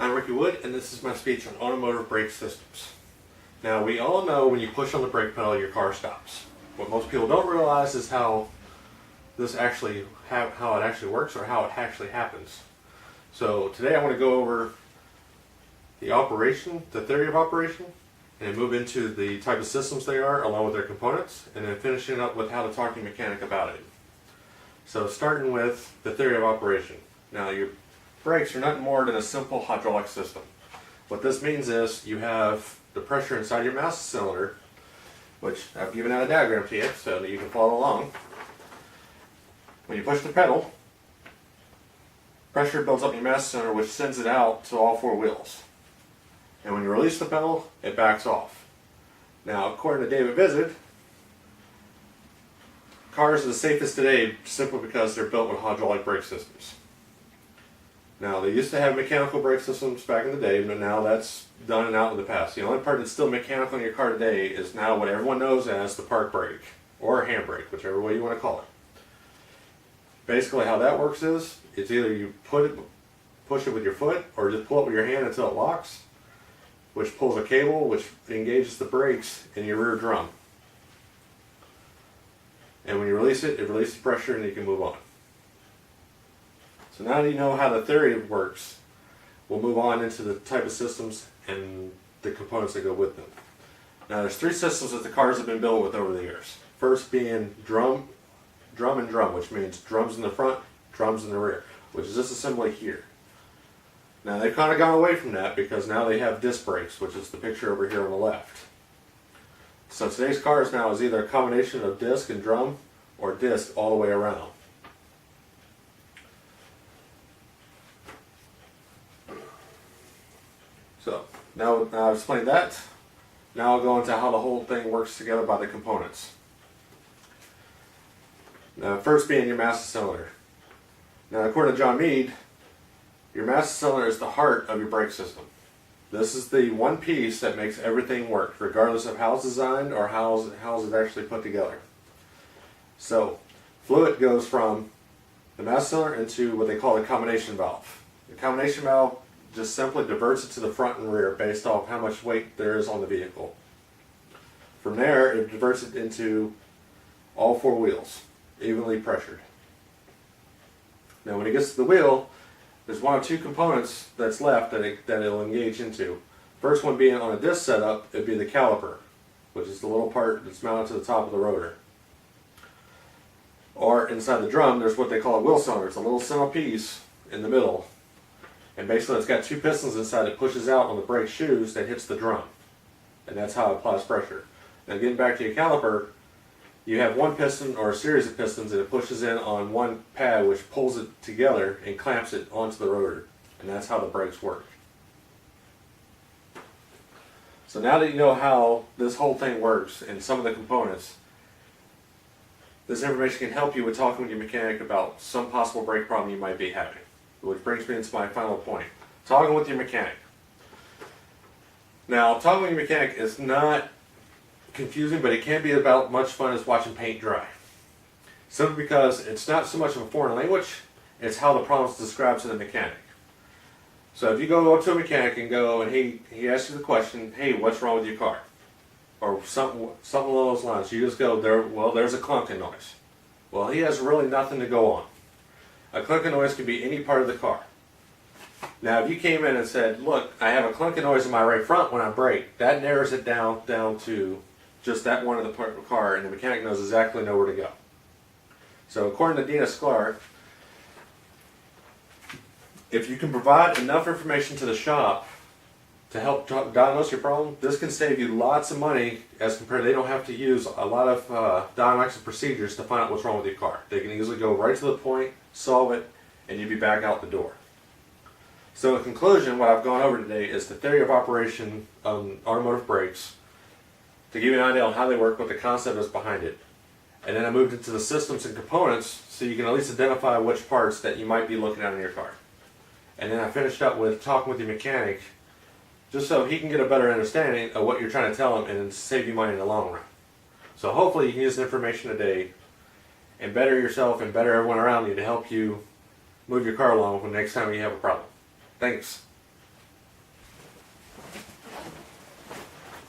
I'm UMUC-Wood, and this is my speech on automotive brake systems. Now, we all know when you push on the brake pedal, your car stops. What most people don't realize is how it actually works, or how it actually happens. So today I want to go over the operation, the theory of operation, and move into the type of systems they are, along with their components, and then finishing up with how to talk to your mechanic about it. So starting with the theory of operation. Now, your brakes are nothing more than a simple hydraulic system. What this means is you have the pressure inside your master cylinder, which I've given out a diagram to you so that you can follow along. When you push the pedal, pressure builds up in your master cylinder, which sends it out to all four wheels. And when you release the pedal, it backs off. Now, according to David Visit, cars are the safest today simply because they're built with hydraulic brake systems. Now, they used to have mechanical brake systems back in the day, but now that's done and out in the past. The only part that's still mechanical in your car today is now what everyone knows as the park brake, or handbrake, whichever way you want to call it. Basically, how that works is, it's either you push it with your foot, or just pull it with your hand until it locks, which pulls a cable which engages the brakes in your rear drum. And when you release it, it releases pressure and you can move on. So now that you know how the theory works, we'll move on into the type of systems and the components that go with them. Now, there's three systems that the cars have been built with over the years. First being drum and drum, which means drums in the front, drums in the rear, which is this assembly here. Now, they've kind of gone away from that because now they have disc brakes, which is the picture over here on the left. So today's cars now is either a combination of disc and drum, or disc all the way around. So now I've explained that. Now I'll go into how the whole thing works together by the components. Now, first being your master cylinder. Now, according to John Mead, your master cylinder is the heart of your brake system. This is the one piece that makes everything work, regardless of how it's designed or how it's actually put together. So, fluid goes from the master cylinder into what they call the combination valve. The combination valve just simply diverts it to the front and rear based off how much weight there is on the vehicle. From there, it diverts it into all four wheels, evenly pressured. Now, when it gets to the wheel, there's one of two components that's left that it'll engage into. First one being on a disc setup, it'd be the caliper, which is the little part that's mounted to the top of the rotor. Or inside the drum, there's what they call a wheel cylinder. It's a little centerpiece in the middle. And basically it's got two pistons inside that pushes out on the brake shoes that hits the drum. And that's how it applies pressure. Now, getting back to your caliper, you have one piston or a series of pistons that it pushes in on one pad, which pulls it together and clamps it onto the rotor. And that's how the brakes work. So now that you know how this whole thing works and some of the components, this information can help you with talking with your mechanic about some possible brake problem you might be having. Which brings me into my final point. Talking with your mechanic. Now, talking with your mechanic is not confusing, but it can be about much fun as watching paint dry. Simply because it's not so much of a foreign language, it's how the problem is described to the mechanic. So if you go up to a mechanic and he asks you the question, hey, what's wrong with your car? Or something along those lines, you just go, there's a clunking noise. Well, he has really nothing to go on. A clunking noise can be any part of the car. Now, if you came in and said, look, I have a clunking noise in my right front when I brake, that narrows it down to just that one of the part of the car, and the mechanic knows exactly where to go. So according to Dina Sklar, if you can provide enough information to the shop to help diagnose your problem, this can save you lots of money as compared to they don't have to use a lot of diagnostic procedures to find out what's wrong with your car. They can easily go right to the point, solve it, and you'd be back out the door. So in conclusion, what I've gone over today is the theory of operation on automotive brakes, to give you an idea on how they work, what the concept is behind it. And then I moved into the systems and components so you can at least identify which parts that you might be looking at in your car. And then I finished up with talking with your mechanic just so he can get a better understanding of what you're trying to tell him and save you money in the long run. So hopefully you can use the information today and better yourself and better everyone around you to help you move your car along when next time you have a problem. Thanks.